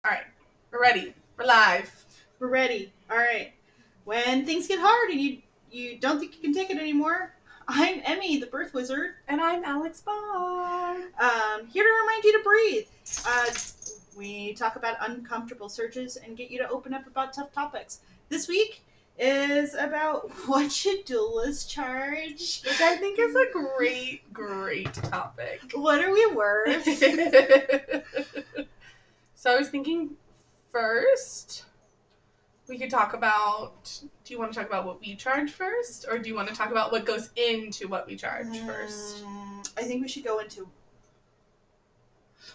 All right, we're ready. We're live. We're ready. All right. When things get hard and you don't think you can take it anymore, I'm Emmy, the birth wizard. And I'm Alex Barr. Here to remind you to breathe. We talk about uncomfortable surges and get you to open up about tough topics. This week is about what should doulas charge? Which I think is a great topic. What are we worth? So I was thinking first we could talk about, do you want to talk about what we charge first? Or do you want to talk about what goes into what we charge first? I think we should go into...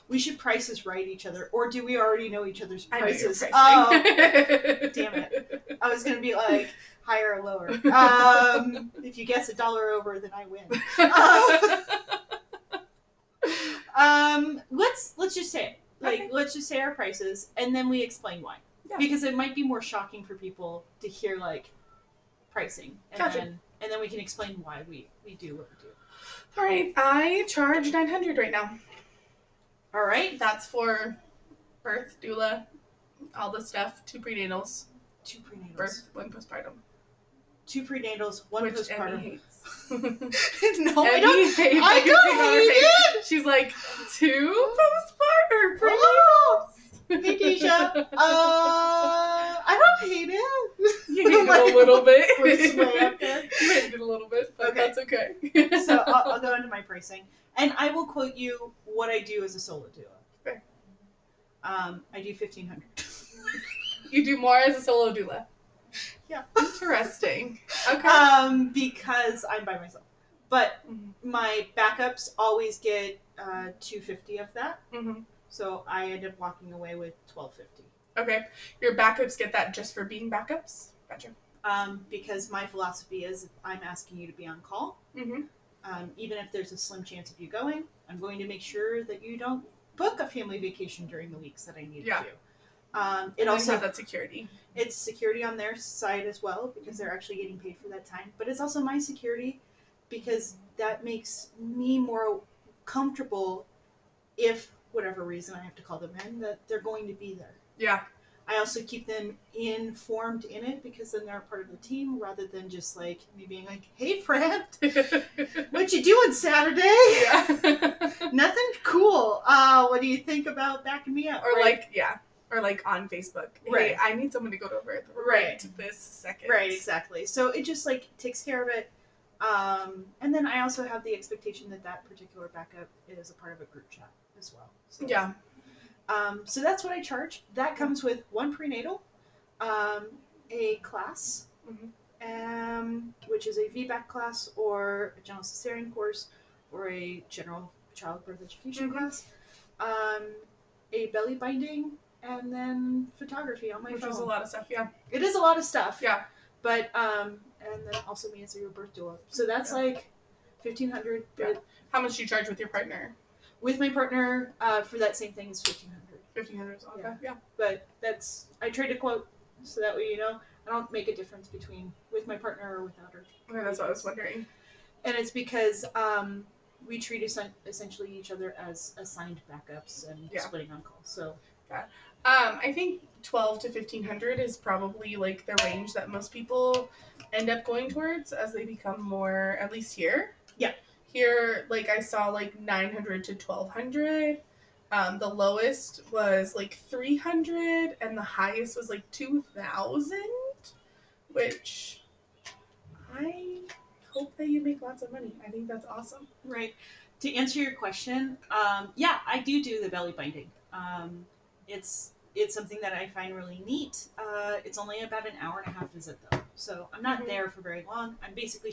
We should prices right each other. Or do we already know each other's prices? Oh, damn it. I was going to be like higher or lower. If you guess $1 over, then I win. Let's just say it. Let's just say our prices, and then we explain why. Yeah. Because it might be more shocking for people to hear, like, pricing. And gotcha. then we can explain why we do what we do. All right. I charge $900 right now. All right. That's for birth, doula, all the stuff, 2 prenatals. 2 prenatals. Birth, 1 postpartum. 2 prenatals, 1 Which postpartum. Emmy hates. No, Emmy I don't hate it. She's like, 2 postpartum prenatals. Oh, hey, Deja. I don't hate it. You hate it a little bit. Way up there. You hate it a little bit, but okay. That's okay. So I'll go into my pricing. And I will quote you what I do as a solo doula. Okay. I do $1,500. You do more as a solo doula. Yeah. Interesting. Okay. Because I'm by myself. But my backups always get $250 of that. Mm-hmm. So I end up walking away with $1,250. Okay. Your backups get that just for being backups? Gotcha. Because my philosophy is I'm asking you to be on call. Mm-hmm. Even if there's a slim chance of you going, I'm going to make sure that you don't book a family vacation during the weeks that I need to do. It also have that security. It's security on their side as well because they're actually getting paid for that time. But it's also my security because that makes me more comfortable if, whatever reason I have to call them in, that they're going to be there. Yeah. I also keep them informed in it because then they're a part of the team rather than just like me being like, hey, friend, what you doing Saturday? Yeah. Nothing cool. What do you think about backing me up? Or right? Or like on Facebook. Hey, right. I need someone to go over this second. Right, exactly. So it just like takes care of it. And then I also have the expectation that particular backup is a part of a group chat as well. So, yeah. So that's what I charge. That comes with 1 prenatal, a class, which is a VBAC class or a general cesarean course or a general childbirth education class, a belly binding, and then photography on my phone. Which is a lot of stuff, yeah. It is a lot of stuff. Yeah. But, and then also me as your birth doula. So that's like $1,500. Yeah. How much do you charge with your partner? With my partner, for that same thing is $1,500. $1,500, okay, yeah. But I trade a quote, so that way you know I don't make a difference between with my partner or without her. Okay, that's what I was wondering. And it's because we treat essentially each other as assigned backups and splitting on calls. So yeah. I think $1,200 to $1,500 is probably like the range that most people end up going towards as they become more, at least here. Yeah. Here, like I saw like $900 to $1,200. The lowest was like $300 and the highest was like $2,000, which I hope that you make lots of money. I think that's awesome. Right. To answer your question, I do the belly binding. It's something that I find really neat. It's only about an hour and a half visit though, so I'm not there for very long. I'm basically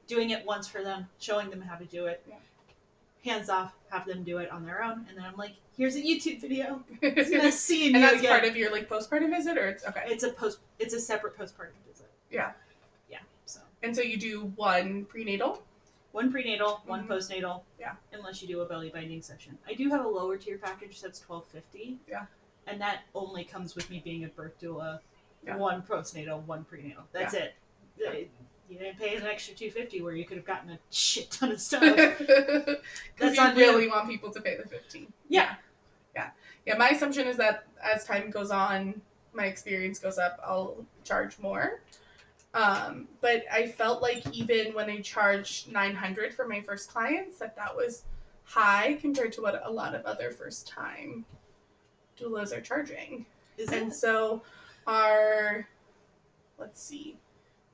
doing it once for them, showing them how to do it. Yeah. Hands off, have them do it on their own, and then I'm like, here's a YouTube video. It's nice seeing you that's again. Part of your like postpartum visit, or it's okay. It's a separate postpartum visit. Yeah. Yeah. So. And so you do 1 prenatal? 1 prenatal, 1 postnatal. Yeah. Unless you do a belly binding session. I do have a lower tier package that's $1,250. Yeah. And that only comes with me being a birth doula. Yeah. 1 postnatal, 1 prenatal. That's it. Yeah. You didn't pay an extra $250 where you could have gotten a shit ton of stuff. Because you really want people to pay the $15. Yeah. yeah, my assumption is that as time goes on, my experience goes up, I'll charge more. But I felt like even when I charged $900 for my first clients, that was high compared to what a lot of other first time doulas are charging. Is And it? so let's see,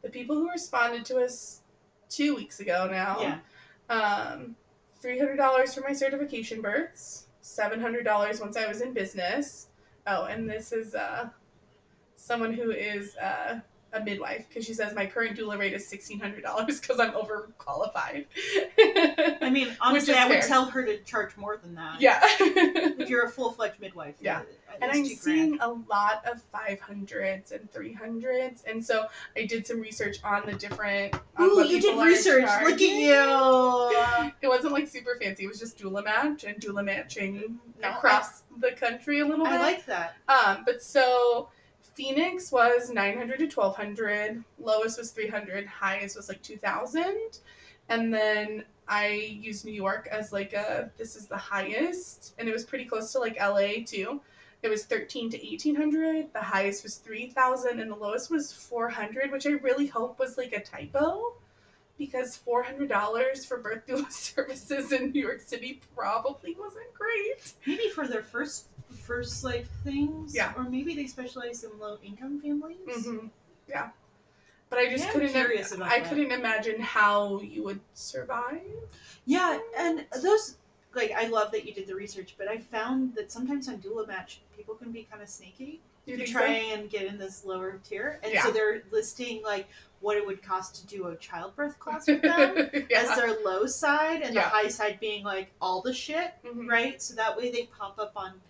the people who responded to us 2 weeks ago now, um, $300 for my certification births, $700 once I was in business. Oh, and this is someone who is a midwife, because she says my current doula rate is $1,600 because I'm overqualified. I mean, honestly, I would tell her to charge more than that. Yeah. If you're a full-fledged midwife. Yeah. And I'm seeing a lot of 500s and 300s. And so I did some research on the different. Ooh, you did research. Look at you. It wasn't like super fancy. It was just doula match and doula matching across the country a little bit. I like that. But so Phoenix was 900 to 1,200. Lowest was 300. Highest was like 2,000. And then I used New York as like this is the highest, and it was pretty close to like LA too. It was 13 to 1,800. The highest was 3,000, and the lowest was 400, which I really hope was like a typo, because $400 for birth doula services in New York City probably wasn't great. Maybe for their first like things, yeah, or maybe they specialize in low income families. Mm-hmm. Yeah. But I just couldn't imagine how you would survive. Yeah, and those, like, I love that you did the research, but I found that sometimes on doula match, people can be kind of sneaky to try and get in this lower tier, and so they're listing like what it would cost to do a childbirth class with them as their low side, and the high side being like all the shit, right? So that way they pop up on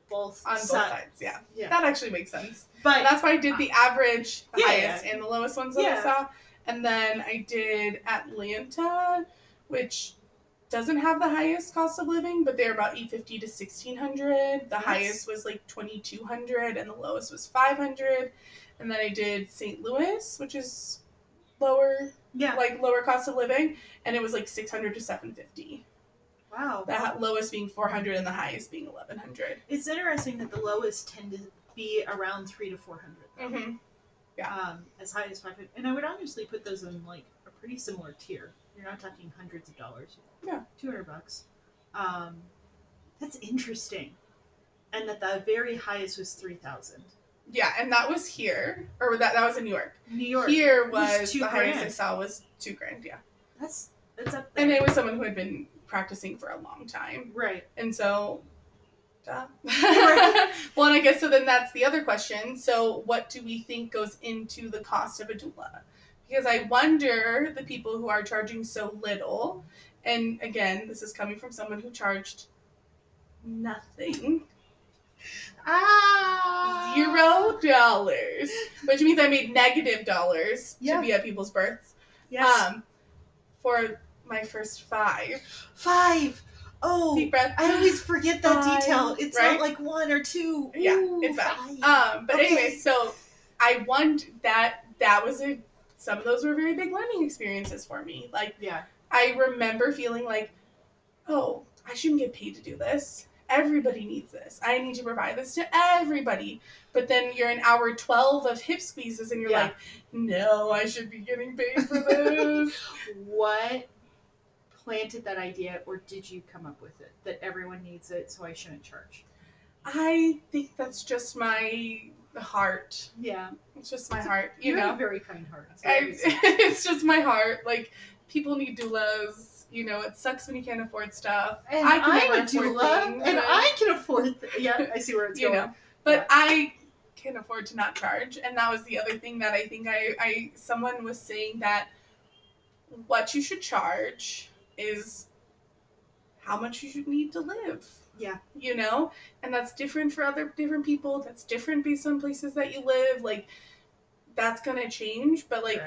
both sides. Yeah, that actually makes sense. But that's why I did the average, the highest, and the lowest ones that I saw. And then I did Atlanta, which doesn't have the highest cost of living, but they're about $850 to $1,600. The highest was like $2,200, and the lowest was $500. And then I did St. Louis, which is lower, like lower cost of living, and it was like $600 to $750. Wow. The lowest being $400 and the highest being $1,100. It's interesting that the lowest tend to be around $300 to $400. Mm-hmm. Yeah. As high as $500, and I would honestly put those in like a pretty similar tier. You're not talking hundreds of dollars. Yeah. $200. That's interesting. And that the very highest was 3,000. Yeah, and that was here, or that was in New York. New York. Here was the highest I saw was $2,000. Yeah. That's up there. And it was someone who had been practicing for a long time. Right. And so, right. Well, and I guess so then that's the other question. So what do we think goes into the cost of a doula? Because I wonder the people who are charging so little, and again, this is coming from someone who charged nothing. $0, which means I made negative dollars to be at people's births. Yes. For my first 5. Oh, deep breath. I always forget that detail. It's not like 1 or 2. Yeah, it's bad. But anyway, so I won that was some of those were very big learning experiences for me. Like, I remember feeling like, oh, I shouldn't get paid to do this. Everybody needs this. I need to provide this to everybody. But then you're in hour 12 of hip squeezes and you're like, no, I should be getting paid for this. What planted that idea, or did you come up with it, that everyone needs it, so I shouldn't charge? I think that's just my heart. Yeah. It's just my heart. You have a very kind heart. It's just my heart. Like, people need doulas. You know, it sucks when you can't afford stuff. And I'm a doula, and I can afford I see where it's going. Know, but I can afford to not charge. And that was the other thing that I think someone was saying, that what you should charge is how much you should need to live. Yeah. You know? And that's different for different people. That's different based on places that you live. Like, that's going to change. But, like,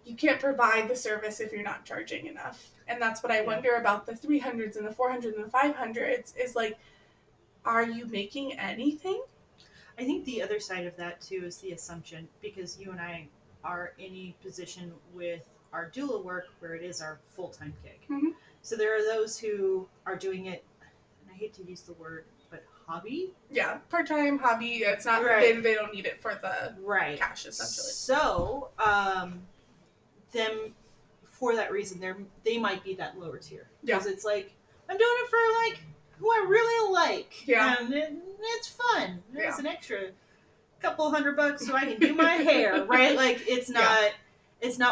you can't provide the service if you're not charging enough. And that's what I wonder about the 300s and the 400s and the 500s is, like, are you making anything? I think the other side of that, too, is the assumption, because you and I are in a position with our doula work where it is our full-time gig. Mm-hmm. So there are those who are doing it, and I hate to use the word but hobby. Yeah, part-time hobby. It's not they don't need it for the cash essentially. So, them for that reason, they might be that lower tier because it's like I'm doing it for like who I really like, and it's fun. It's an extra couple $100 so I can do my hair, right? Like it's not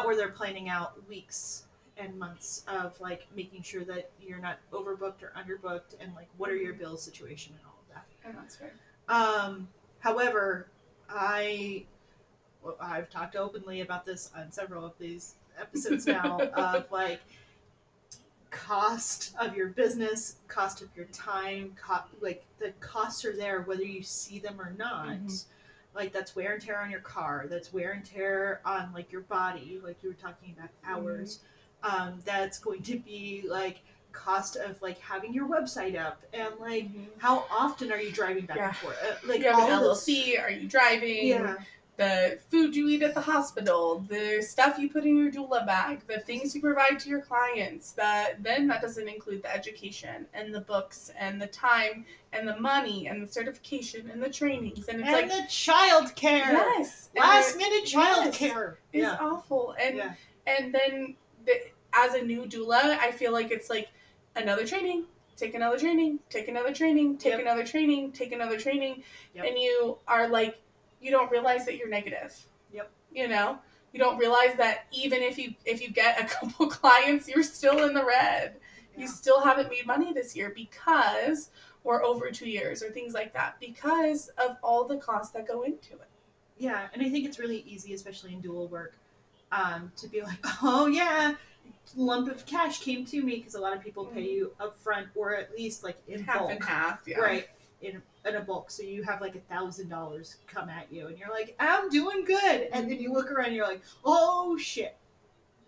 where they're planning out weeks and months of like making sure that you're not overbooked or underbooked, and like what are your bill situation and all of that. And that's fair. However, I've talked openly about this on several of these episodes now of like cost of your business, cost of your time, like the costs are there whether you see them or not. Like that's wear and tear on your car, that's wear and tear on like your body, like you were talking about hours. That's going to be like cost of like having your website up, and like how often are you driving back and forth, like you have all an LLC, are you driving, the food you eat at the hospital, the stuff you put in your doula bag, the things you provide to your clients, then that doesn't include the education and the books and the time and the money and the certification and the trainings, and it's like the child care. Last minute child care is awful. And then as a new doula, I feel like it's like another training, take another training, take another training, take another training, take another training, and you are like, you don't realize that you're negative. You know, you don't realize that even if you get a couple clients, you're still in the red. You still haven't made money this year because, or over 2 years, or things like that, because of all the costs that go into it. Yeah, and I think it's really easy, especially in doula work, to be like, oh yeah, lump of cash came to me, because a lot of people pay you up front, or at least like in half bulk. and half, right, in a bulk, so you have like $1,000 come at you, and you're like, I'm doing good, and then you look around, and you're like, oh shit,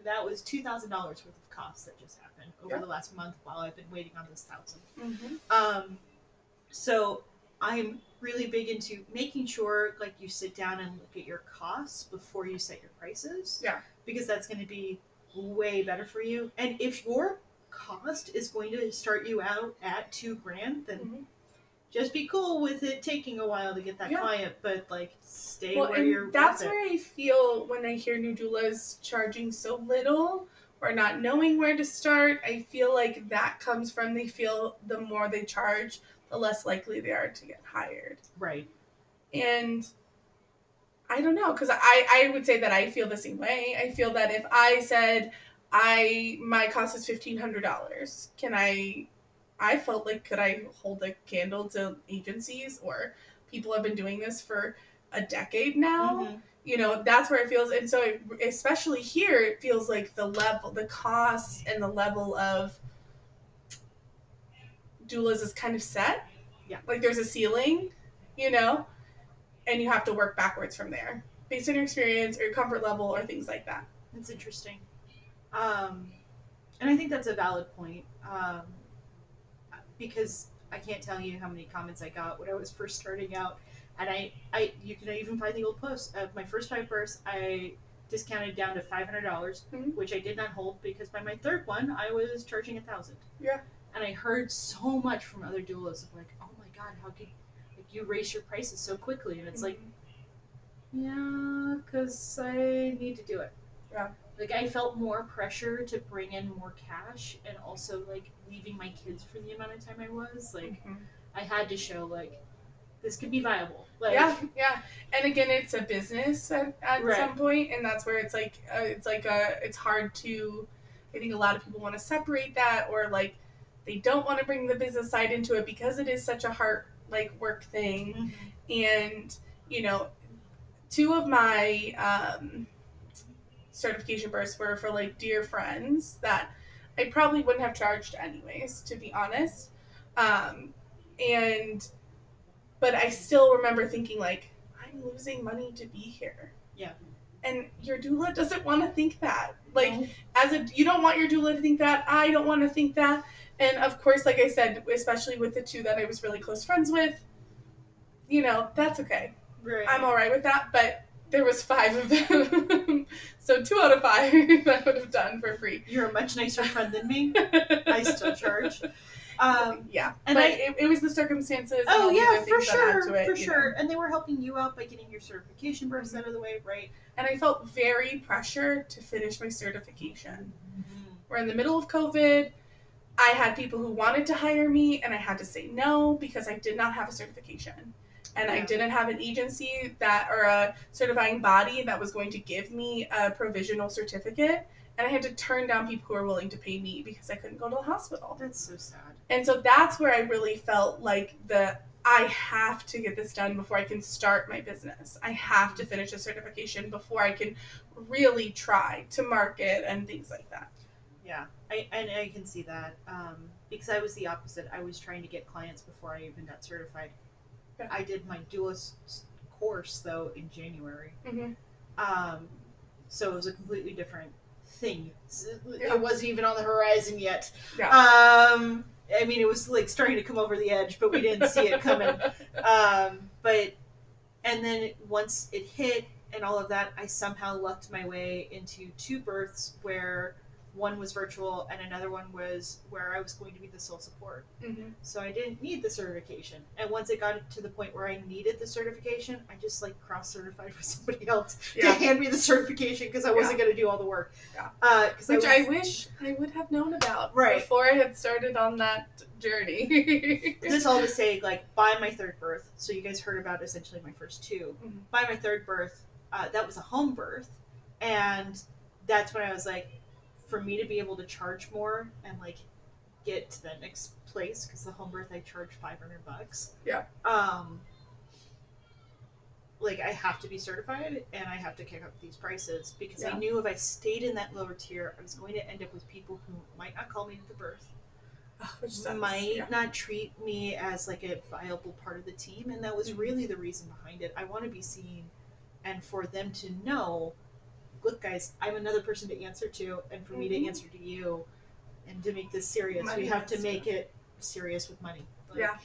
that was $2,000 worth of costs that just happened over the last month while I've been waiting on this $1,000. So I'm really big into making sure like you sit down and look at your costs before you set your prices. Because that's going to be way better for you. And if your cost is going to start you out at $2,000, then just be cool with it taking a while to get that client, but like stay where you're. That's where I feel when I hear new doulas charging so little or not knowing where to start. I feel like that comes from they feel the more they charge, the less likely they are to get hired. Right. And I don't know, because I would say that I feel the same way. I feel that if I said my cost is $1,500, I felt like, could I hold a candle to agencies or people have been doing this for a decade now? You know, that's where it feels. And so especially here, it feels like the costs and the level of doulas is kind of set. Like there's a ceiling, you know, and you have to work backwards from there based on your experience or your comfort level or things like that. That's interesting. And I think that's a valid point. Because I can't tell you how many comments I got when I was first starting out, and you can even find the old posts of my first 5 births. I discounted down to $500, which I did not hold because by my third one I was charging $1,000. And I heard so much from other doulas of like, oh my god, how could like you raise your prices so quickly? And it's like, yeah, because I need to do it. Like I felt more pressure to bring in more cash, and also like leaving my kids for the amount of time I was like, I had to show like this could be viable. Like, and again, it's a business at some point, and that's where it's like it's hard to. I think a lot of people want to separate that, or like they don't want to bring the business side into it because it is such a hard like work thing, and you know, 2 of my certification births were for like dear friends that I probably wouldn't have charged anyways, to be honest. But I still remember thinking like, I'm losing money to be here. And your doula doesn't want to think that. Like, you don't want your doula to think that. I don't want to think that. And of course, like I said, especially with the 2 that I was really close friends with, you know, that's okay. I'm all right with that. But there was 5 of them. So 2 out of 5 I would have done for free. You're a much nicer friend than me. I still charge. Yeah, and but it was the circumstances and oh all the yeah, other for things that add sure, to it, for you sure. know. And they were helping you out by getting your certification births out of the way, right? And I felt very pressured to finish my certification. Mm-hmm. We're in the middle of COVID. I had people who wanted to hire me, and I had to say no because I did not have a certification. And I didn't have an agency that or a certifying body that was going to give me a provisional certificate. And I had to turn down people who were willing to pay me because I couldn't go to the hospital. That's so sad. And so that's where I really felt like I have to get this done before I can start my business. I have to finish a certification before I can really try to market and things like that. Yeah, I can see that because I was the opposite. I was trying to get clients before I even got certified. Yeah. I did my doula course though in January, Mm-hmm. so it was a completely different thing. Yeah. It wasn't even on the horizon yet. Yeah. I mean, it was like starting to come over the edge, but we didn't see it coming. But and then once it hit and all of that, I somehow lucked my way into 2 births where one was virtual and another one was where I was going to be the sole support. Mm-hmm. So I didn't need the certification. And once it got to the point where I needed the certification, I just like cross-certified with somebody else to hand me the certification because I wasn't going to do all the work. Yeah. Which I wish I would have known about before I had started on that journey. This all to say, like, by my 3rd birth, so you guys heard about essentially my first 2. Mm-hmm. By my 3rd birth, that was a home birth. And that's when I was like, for me to be able to charge more and like get to the next place, because the home birth I charge $500. Yeah. Like I have to be certified and I have to kick up these prices because Yeah. I knew if I stayed in that lower tier, I was going to end up with people who might not call me to the birth, might not treat me as like a viable part of the team, and that was really the reason behind it. I want to be seen, and for them to know, look guys, I'm another person to answer to, and for me to answer to you, and to make this serious, we have to make it serious with money. Like, yeah,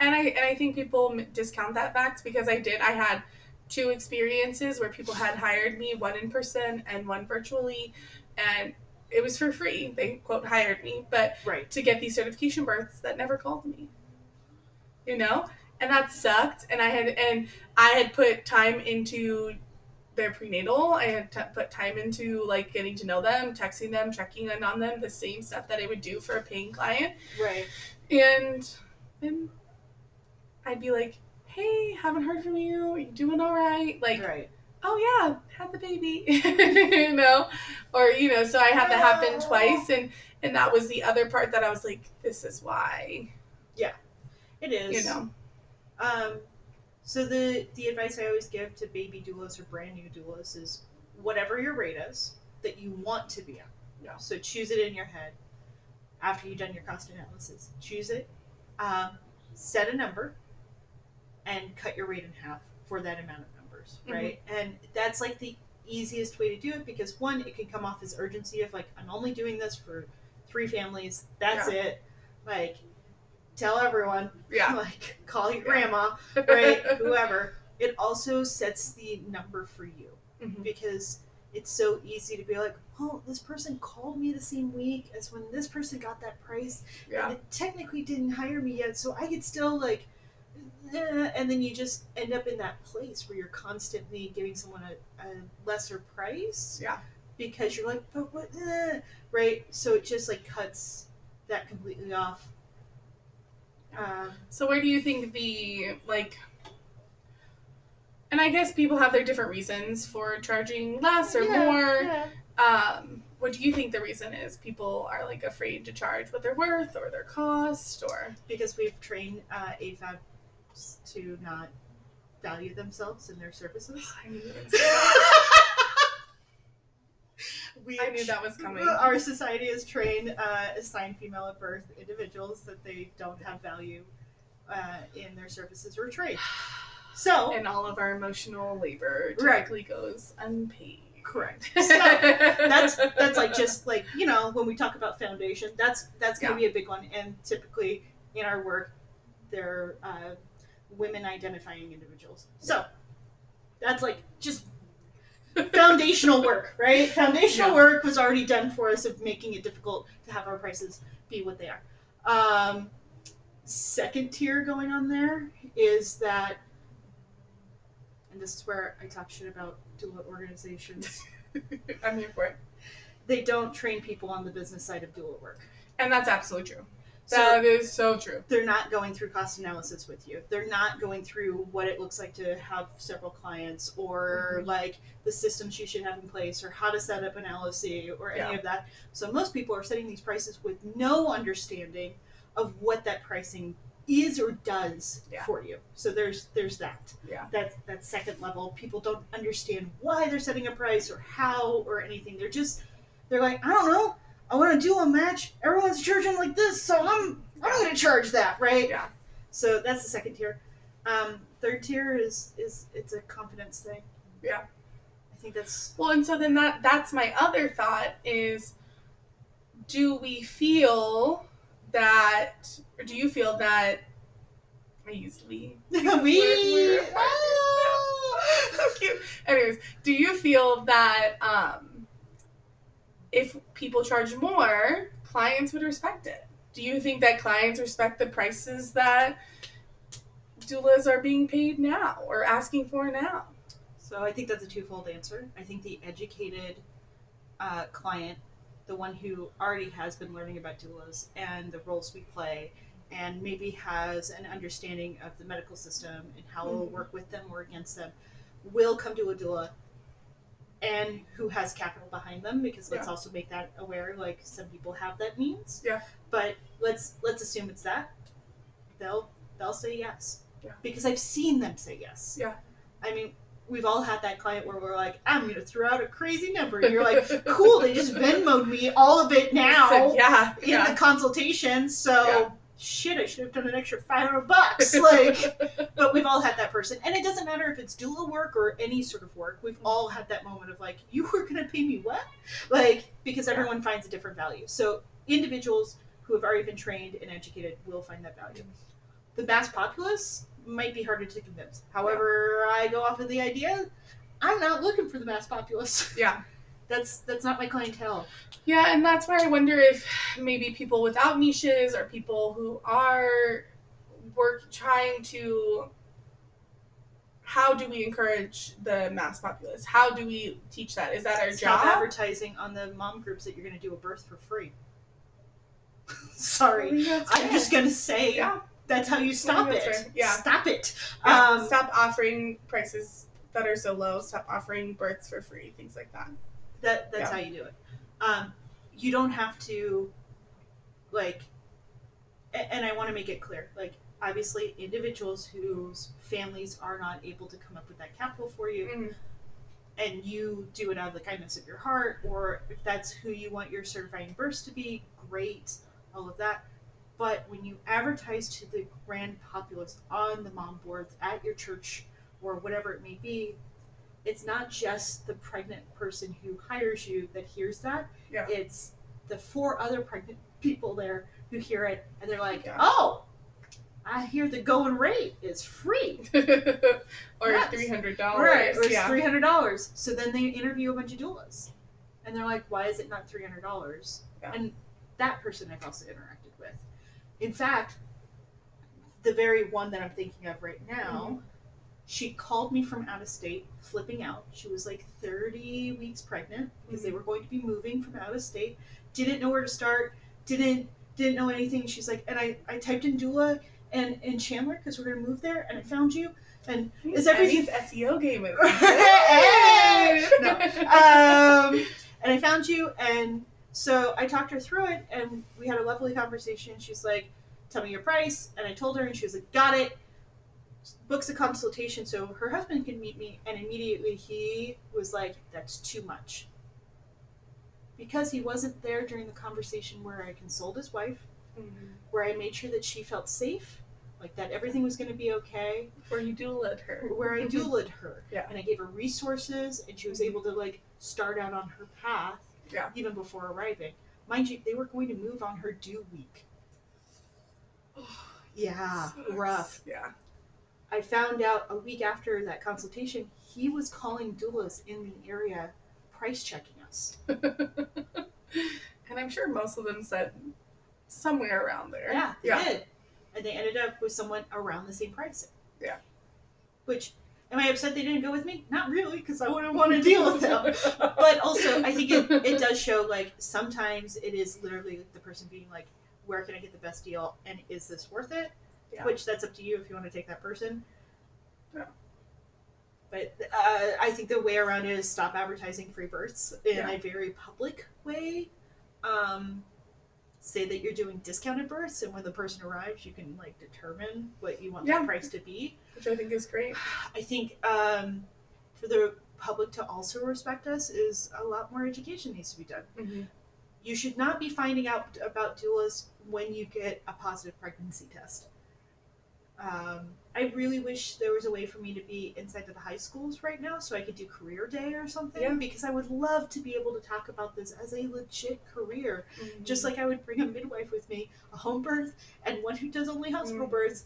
and I think people discount that fact because I had 2 experiences where people had hired me, one in person and one virtually, and it was for free. They quote hired me, but to get these certification births that never called me, you know, and that sucked. And I had put time into their prenatal. I had put time into like getting to know them, texting them, checking in on them, the same stuff that I would do for a paying client. Right. And then I'd be like, hey, haven't heard from you. Are you doing all right? Like, oh yeah, had the baby, you know, or, you know, so I had that happen twice. And that was the other part that I was like, this is why. Yeah, it is. You know. So the advice I always give to baby doulas or brand new doulas is whatever your rate is that you want to be on. Yeah. So choose it in your head after you've done your cost analysis. Choose it, set a number, and cut your rate in half for that amount of numbers, right? Mm-hmm. And that's like the easiest way to do it because one, it can come off as urgency of like, I'm only doing this for 3 families. That's it. Like, tell everyone. Yeah. Like, call your grandma, right? Whoever. It also sets the number for you because it's so easy to be like, oh, this person called me the same week as when this person got that price. And it technically didn't hire me yet, so I could still like, and then you just end up in that place where you're constantly giving someone a lesser price. Yeah. Because you're like, but what? Right? So it just like cuts that completely off. So where do you think the like? And I guess people have their different reasons for charging less or more. Yeah. What do you think the reason is? People are like afraid to charge what they're worth or their cost, or because we've trained AFABs to not value themselves and their services. I knew that was coming. Our society has trained assigned female at birth individuals that they don't have value in their services or trade. So, and all of our emotional labor directly goes unpaid. Correct. So that's like just like, you know, when we talk about foundation, that's going to be a big one. And typically in our work, they're women identifying individuals. So that's like just foundational work, right? Foundational work was already done for us of making it difficult to have our prices be what they are. Second tier going on there is that, and this is where I talk shit about doula organizations. I'm here for it. They don't train people on the business side of doula work. And that's absolutely true. So That is so true. they're not going through cost analysis with you. They're not going through what it looks like to have several clients, or like the systems you should have in place, or how to set up an LLC, or any of that. So most people are setting these prices with no understanding of what that pricing is or does for you. So there's that. Yeah. That second level. People don't understand why they're setting a price or how or anything. They're like, I don't know. I want to do a match. Everyone's charging like this, so I'm going to charge that, right? Yeah. So that's the second tier. Third tier is it's a confidence thing. Yeah. I think that's well, and so then that's my other thought is, do you feel that I used we. we. So cute. Anyways, do you feel that if people charge more, clients would respect it? Do you think that clients respect the prices that doulas are being paid now or asking for now? So I think that's a twofold answer. I think the educated client, the one who already has been learning about doulas and the roles we play, and maybe has an understanding of the medical system and how it'll work with them or against them, will come to a doula, and who has capital behind them, because let's also make that aware, like some people have that means. Yeah. But let's assume it's that. They'll say yes. Yeah. Because I've seen them say yes. Yeah. I mean, we've all had that client where we're like, I'm going to throw out a crazy number. And you're like, cool, they just Venmo'd me all of it now in the consultation. So, shit, I should have done an extra $500. Like, but we've all had that person. And it doesn't matter if it's doula work or any sort of work. We've all had that moment of like, you were going to pay me what? Like, because everyone finds a different value. So individuals who have already been trained and educated will find that value. The mass populace might be harder to convince. However, I go off of the idea, I'm not looking for the mass populace. Yeah. That's not my clientele. Yeah, and that's where I wonder if maybe people without niches or people who are trying to, how do we encourage the mass populace? How do we teach that? Is that our job? Stop advertising on the mom groups that you're going to do a birth for free. Sorry, I'm just going to say that's how you stop it. Fair. Yeah. Stop it. Stop offering prices that are so low. Stop offering births for free. Things like that. That's how you do it. You don't have to, like, and I want to make it clear, like, obviously individuals whose families are not able to come up with that capital for you, and you do it out of the kindness of your heart, or if that's who you want your certifying births to be, great, all of that. But when you advertise to the grand populace on the mom boards at your church or whatever it may be, it's not just the pregnant person who hires you that hears that. Yeah. It's the 4 other pregnant people there who hear it, and they're like, oh, I hear the going rate is free. Or $300. Right, or it's $300. So then they interview a bunch of doulas. And they're like, why is it not $300? Yeah. And that person I've also interacted with. In fact, the very one that I'm thinking of right now, she called me from out of state, flipping out. She was like 30 weeks pregnant because they were going to be moving from out of state. Didn't know where to start. Didn't know anything. She's like, and I typed in doula and Chandler because we're going to move there, and I found you. And is everything SEO game is no. And I found you, and so I talked her through it, and we had a lovely conversation. She's like, tell me your price. And I told her, and she was like, got it. Books a consultation so her husband can meet me, and immediately he was like, that's too much. Because he wasn't there during the conversation where I consoled his wife, where I made sure that she felt safe, like that everything was going to be okay. Where you doulaed her. Where I doulaed her. Yeah. And I gave her resources, and she was able to like start out on her path even before arriving. Mind you, they were going to move on her due week. Yeah, rough. Yeah. I found out a week after that consultation, he was calling doulas in the area, price checking us. And I'm sure most of them said somewhere around there. Yeah, they did. And they ended up with someone around the same price. Yeah. Which, am I upset they didn't go with me? Not really, because I wouldn't want to deal with them. But also, I think it does show, like, sometimes it is literally the person being like, where can I get the best deal, and is this worth it? Yeah. Which, that's up to you if you want to take that person. Yeah. But I think the way around it is stop advertising free births in a very public way. Say that you're doing discounted births, and when the person arrives, you can like determine what you want that price to be, which I think is great. I think for the public to also respect us is a lot more education needs to be done. Mm-hmm. You should not be finding out about doulas when you get a positive pregnancy test. I really wish there was a way for me to be inside of the high schools right now so I could do career day or something, because I would love to be able to talk about this as a legit career. Mm-hmm. Just like I would bring a midwife with me, a home birth, and one who does only hospital births,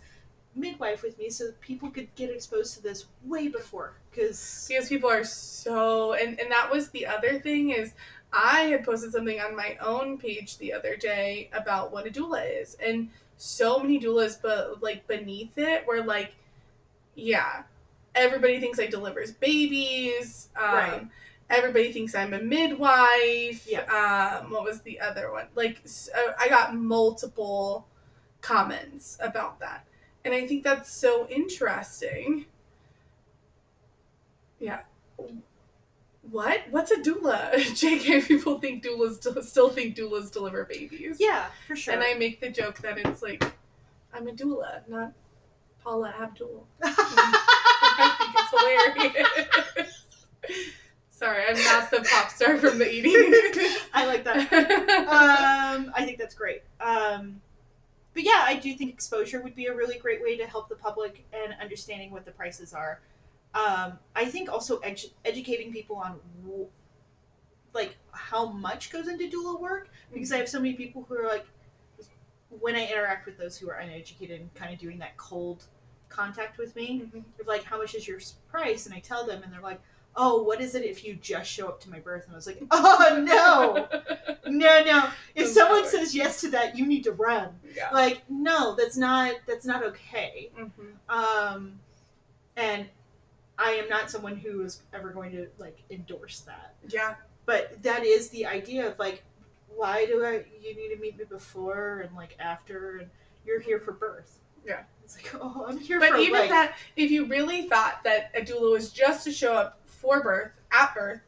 midwife with me, so that people could get exposed to this way before. Because people are so... And that was the other thing is I had posted something on my own page the other day about what a doula is. And so many doulas, but like beneath it were like, yeah, everybody thinks I delivers babies. Right. Everybody thinks I'm a midwife. Yeah. What was the other one? Like, I got multiple comments about that. And I think that's so interesting. Yeah. What? What's a doula? JK, people think doulas still think doulas deliver babies. Yeah, for sure. And I make the joke that it's like, I'm a doula, not Paula Abdul. I think it's hilarious. Sorry, I'm not the pop star from the 80s. I like that. I think that's great. But yeah, I do think exposure would be a really great way to help the public and understanding what the prices are. I think also educating people on like how much goes into doula work, because I have so many people who are like, when I interact with those who are uneducated and kind of doing that cold contact with me, of like, how much is your price? And I tell them, and they're like, oh, what is it if you just show up to my birth? And I was like, oh no. If someone says yes to that, you need to run. Yeah. Like, no, that's not okay. And I am not someone who is ever going to like endorse that. Yeah. But that is the idea of like, why do you need to meet me before and like after, and you're here for birth. Yeah. It's like, oh, I'm here but for even life. that, if you really thought that a doula was just to show up for birth, at birth,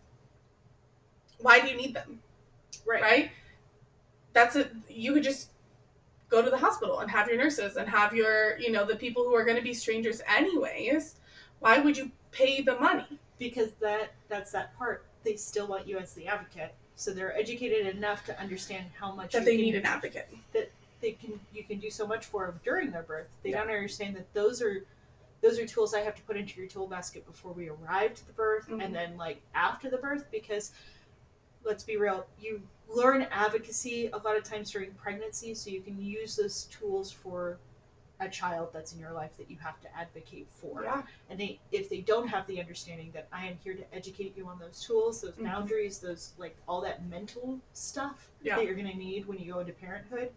why do you need them? Right? That's it. You could just go to the hospital and have your nurses and have your, the people who are going to be strangers anyways. Why would you pay the money? Because that's that part. They still want you as the advocate. So they're educated enough to understand how much that they need an advocate. That you can do so much for them during their birth. They don't understand that those are tools I have to put into your tool basket before we arrive to the birth, and then like after the birth, because let's be real, you learn advocacy a lot of times during pregnancy, so you can use those tools for a child that's in your life that you have to advocate for. Yeah. And if they don't have the understanding that I am here to educate you on those tools, those boundaries, those like all that mental stuff that you're going to need when you go into parenthood,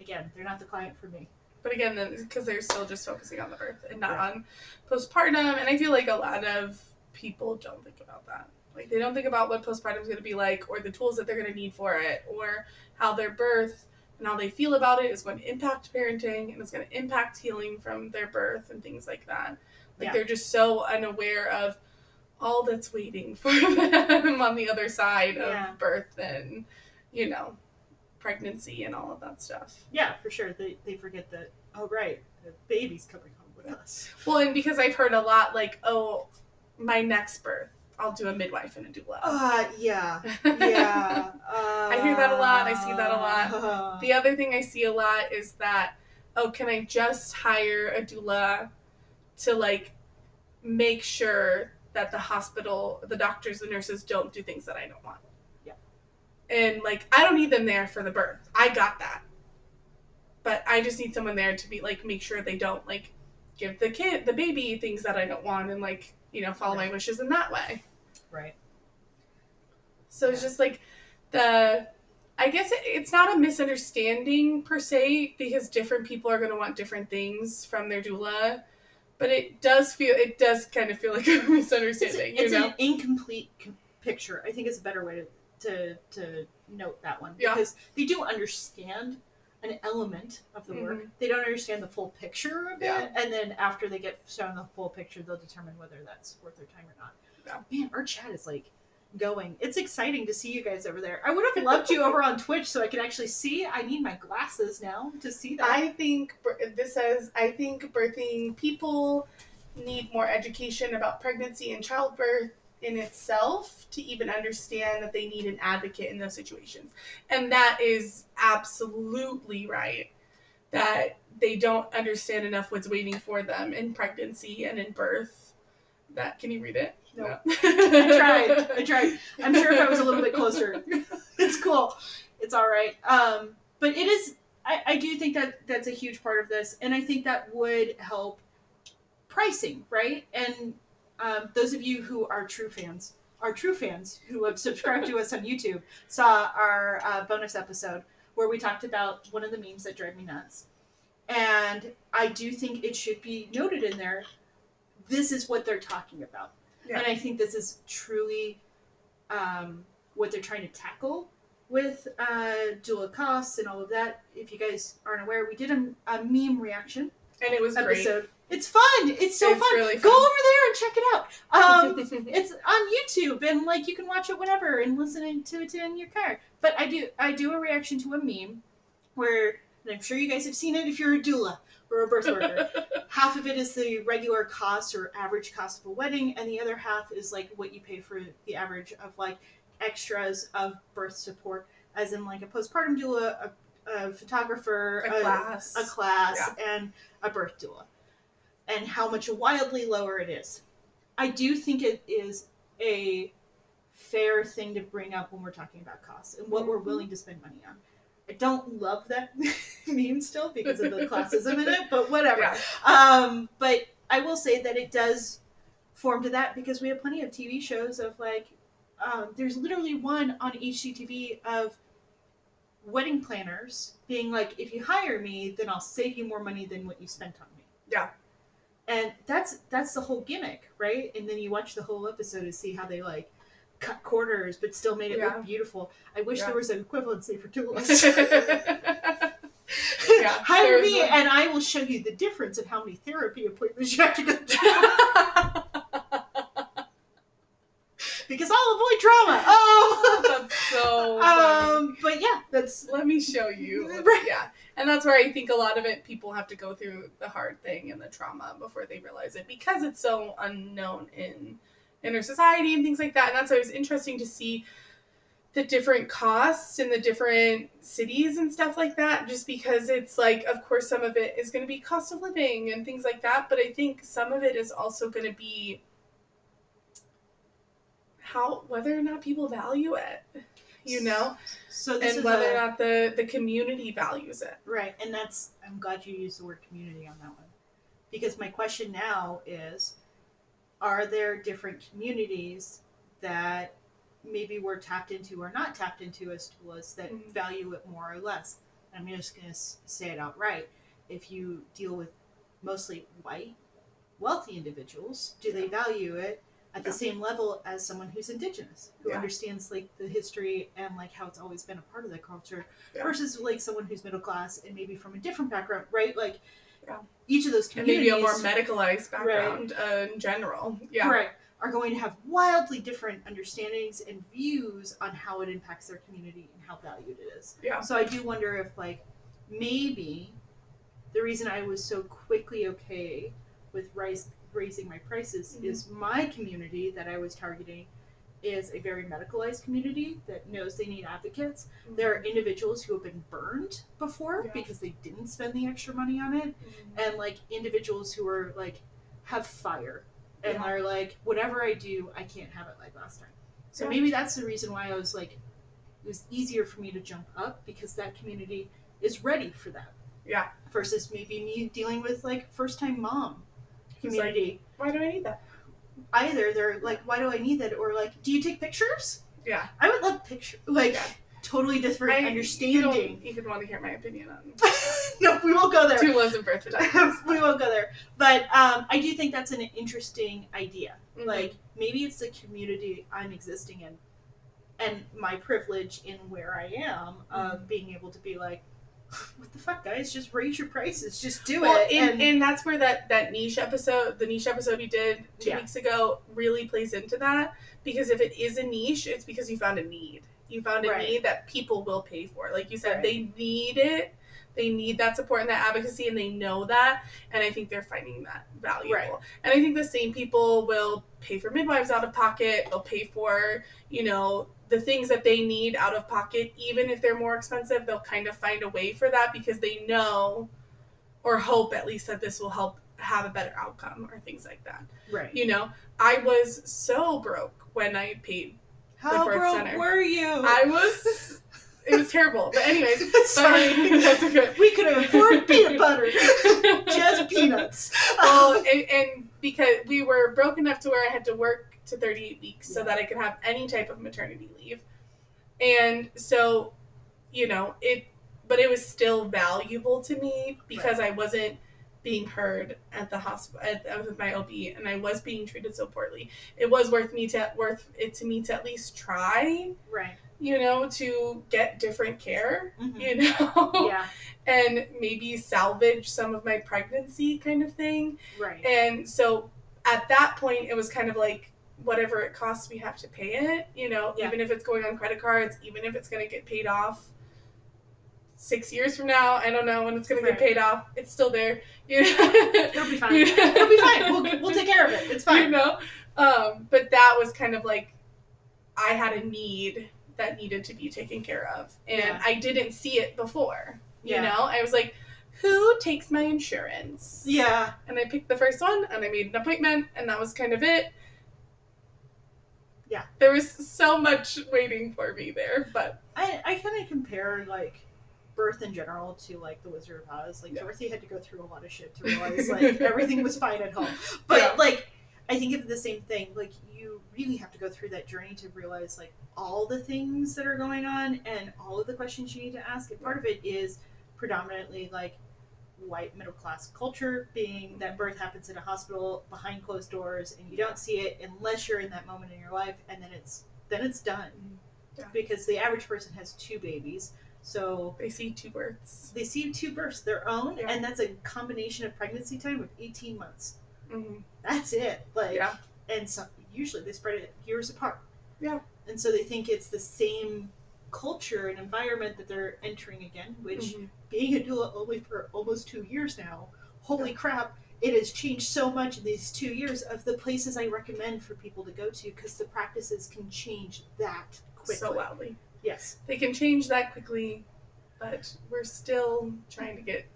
again, they're not the client for me. But again, then because they're still just focusing on the birth and not on postpartum, and I feel like a lot of people don't think about that. Like, they don't think about what postpartum is going to be like, or the tools that they're going to need for it, or how their birth and how they feel about it is going to impact parenting, and it's going to impact healing from their birth and things like that. Like, they're just so unaware of all that's waiting for them on the other side of birth and, pregnancy and all of that stuff. Yeah, for sure. They forget that, oh, right, the baby's coming home with us. Well, and because I've heard a lot, like, oh, my next birth, I'll do a midwife and a doula. Yeah. I hear that a lot. I see that a lot. The other thing I see a lot is that, oh, can I just hire a doula to, like, make sure that the hospital, the doctors, the nurses don't do things that I don't want. Yeah. And, like, I don't need them there for the birth. I got that. But I just need someone there to be, like, make sure they don't, like, give the baby things that I don't want and, like, follow my wishes in that way. Right. So it's just like the I guess it's not a misunderstanding per se, because different people are going to want different things from their doula. But it does kind of feel like a misunderstanding, it's an incomplete picture. I think it's a better way to note that one, because they do understand an element of the work. They don't understand the full picture of it, and then after they get shown the full picture, they'll determine whether that's worth their time or not. Man, our chat is like going. It's exciting to see you guys over there. I would have loved you over on Twitch so I could actually see. I need my glasses now to see that. I think birthing people need more education about pregnancy and childbirth in itself to even understand that they need an advocate in those situations. And that is absolutely right. That they don't understand enough what's waiting for them in pregnancy and in birth. Can you read it? No. I tried. I'm sure if I was a little bit closer. It's cool. It's all right. But it is, I do think that that's a huge part of this. And I think that would help pricing, right? And those of you who are true fans who have subscribed to us on YouTube, saw our bonus episode where we talked about one of the memes that drive me nuts. And I do think it should be noted in there, this is what they're talking about. Yeah. And I think this is truly what they're trying to tackle with doula costs and all of that. If you guys aren't aware, we did a meme reaction. And it was episode. Great. It's fun. It's so fun. Really fun. Go over there and check it out. It's on YouTube, and like you can watch it whenever and listen to it in your car. But I do a reaction to a meme where, and I'm sure you guys have seen it if you're a doula or a birth worker. Half of it is the regular cost or average cost of a wedding, and the other half is like what you pay for the average of like extras of birth support, as in like a postpartum doula, a photographer, a class, and a birth doula, and how much wildly lower it is. I do think it is a fair thing to bring up when we're talking about costs and what we're willing to spend money on. I don't love that meme still because of the classism in it, but whatever. Yeah. But I will say that it does form to that, because we have plenty of TV shows of like, there's literally one on HGTV of wedding planners being like, if you hire me, then I'll save you more money than what you spent on me. Yeah. And that's the whole gimmick, right? And then you watch the whole episode to see how they like cut corners but still made it look beautiful. I wish there was an equivalency for doulas. Hire me and I will show you the difference in how many therapy appointments you have to go to. Because I'll avoid trauma. Oh, that's so funny. But yeah, let me show you. Right. Yeah, and that's where I think a lot of it, people have to go through the hard thing and the trauma before they realize it, because it's so unknown in our society and things like that. And that's why it was interesting to see the different costs in the different cities and stuff like that, just because it's like, of course, some of it is going to be cost of living and things like that, but I think some of it is also going to be whether or not people value it, so and whether or not the community values it. Right. And I'm glad you used the word community on that one, because my question now is, are there different communities that maybe we're tapped into or not tapped into as doulas that value it more or less? And I'm just going to say it outright. If you deal with mostly white, wealthy individuals, do they value it at the same level as someone who's indigenous, who understands like the history and like how it's always been a part of the culture, versus like someone who's middle class and maybe from a different background, right? Like each of those communities, and maybe a more medicalized background in general, are going to have wildly different understandings and views on how it impacts their community and how valued it is. So I do wonder if like maybe the reason I was so quickly okay with raising my prices is my community that I was targeting is a very medicalized community that knows they need advocates. There are individuals who have been burned before because they didn't spend the extra money on it, and like individuals who are like have fire and are like, whatever I do, I can't have it like last time. So maybe that's the reason why I was like, it was easier for me to jump up, because that community is ready for that. Yeah. Versus maybe me dealing with like first time mom community. Like, why do I need that? Either they're like, why do I need that? Or like, do you take pictures? Yeah. I would love pictures. Like, totally different understanding. You don't even want to hear my opinion on no, we won't go there. doulas and birth adoptions. We won't go there. But I do think that's an interesting idea. Mm-hmm. Like, maybe it's the community I'm existing in and my privilege in where I am of being able to be like, what the fuck, guys? Just raise your prices. Just do it. And that's where that niche episode, the niche episode we did 2 weeks ago, really plays into that. Because if it is a niche, it's because you found a need. You found a need that people will pay for. Like you said, they need it. They need that support and that advocacy, and they know that. And I think they're finding that valuable. Right. And I think the same people will pay for midwives out of pocket. They'll pay for, the things that they need out of pocket. Even if they're more expensive, they'll kind of find a way for that because they know, or hope at least, that this will help have a better outcome or things like that. Right. I was so broke when I paid the birth broke center. Were you? It was terrible. But anyways, sorry. That's okay. We could afford peanut butter. Just peanuts. Well, and because we were broke enough to where I had to work to 38 weeks so that I could have any type of maternity leave. And so, but it was still valuable to me because I wasn't being heard at the hospital with my OB, and I was being treated so poorly. It was worth it to me to at least try. Right. To get different care, Yeah. and maybe salvage some of my pregnancy kind of thing. Right. And so at that point, it was kind of like, whatever it costs, we have to pay it, even if it's going on credit cards, even if it's going to get paid off 6 years from now. I don't know when it's going to get paid off. It's still there. It'll be fine. It'll be fine. We'll take care of it. It's fine. But that was kind of like, I had a need that needed to be taken care of. And I didn't see it before. I was like, who takes my insurance? Yeah. And I picked the first one, and I made an appointment, and that was kind of it. Yeah. There was so much waiting for me there, but I kind of compare, like, birth in general to, like, the Wizard of Oz. Like, Dorothy had to go through a lot of shit to realize, like, everything was fine at home. But, like, I think of the same thing. Like, you really have to go through that journey to realize, like, all the things that are going on and all of the questions you need to ask. And part of it is predominantly, like, white middle class culture, being that birth happens in a hospital behind closed doors, and you don't see it unless you're in that moment in your life, and then it's done. Yeah. Because the average person has 2 babies, so they see 2 births. They see 2 births, their own, and that's a combination of pregnancy time of 18 months. Mm-hmm. That's it. Like, and so usually they spread it years apart. Yeah. And so they think it's the same culture and environment that they're entering again, which being a doula only for almost 2 years now, holy crap, it has changed so much in these 2 years of the places I recommend for people to go to, because the practices can change that quickly. So loudly. Yes. They can change that quickly, but we're still trying to get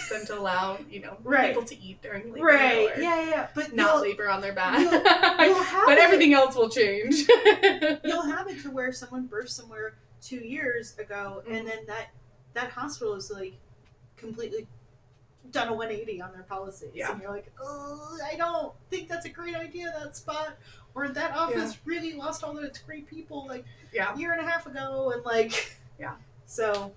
them to allow, people to eat during labor. Right. Yeah. But not labor on their back. You'll have but everything else will change. You'll have it to where someone birthed somewhere 2 years ago, and then that hospital is like completely done a 180 on their policies. Yeah. And you're like, oh, I don't think that's a great idea, that spot. Or that office really lost all of its great people like a year and a half ago, and like so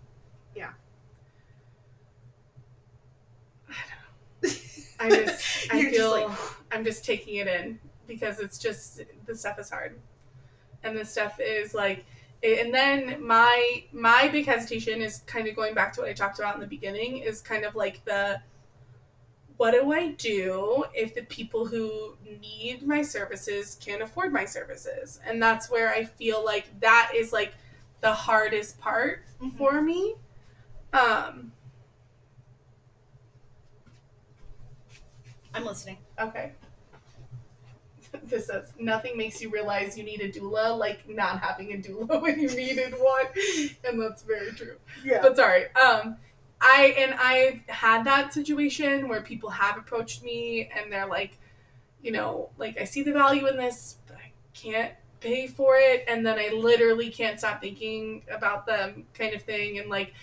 I'm just taking it in, because it's just, this stuff is hard. And this stuff is like, and then my big hesitation is kind of going back to what I talked about in the beginning, is kind of like what do I do if the people who need my services can't afford my services? And that's where I feel like that is like the hardest part for me. I'm listening. Okay. This says, nothing makes you realize you need a doula like not having a doula when you needed one. And that's very true. Yeah. But sorry. I've had that situation where people have approached me and they're like, like, I see the value in this, but I can't pay for it. And then I literally can't stop thinking about them, kind of thing. And like,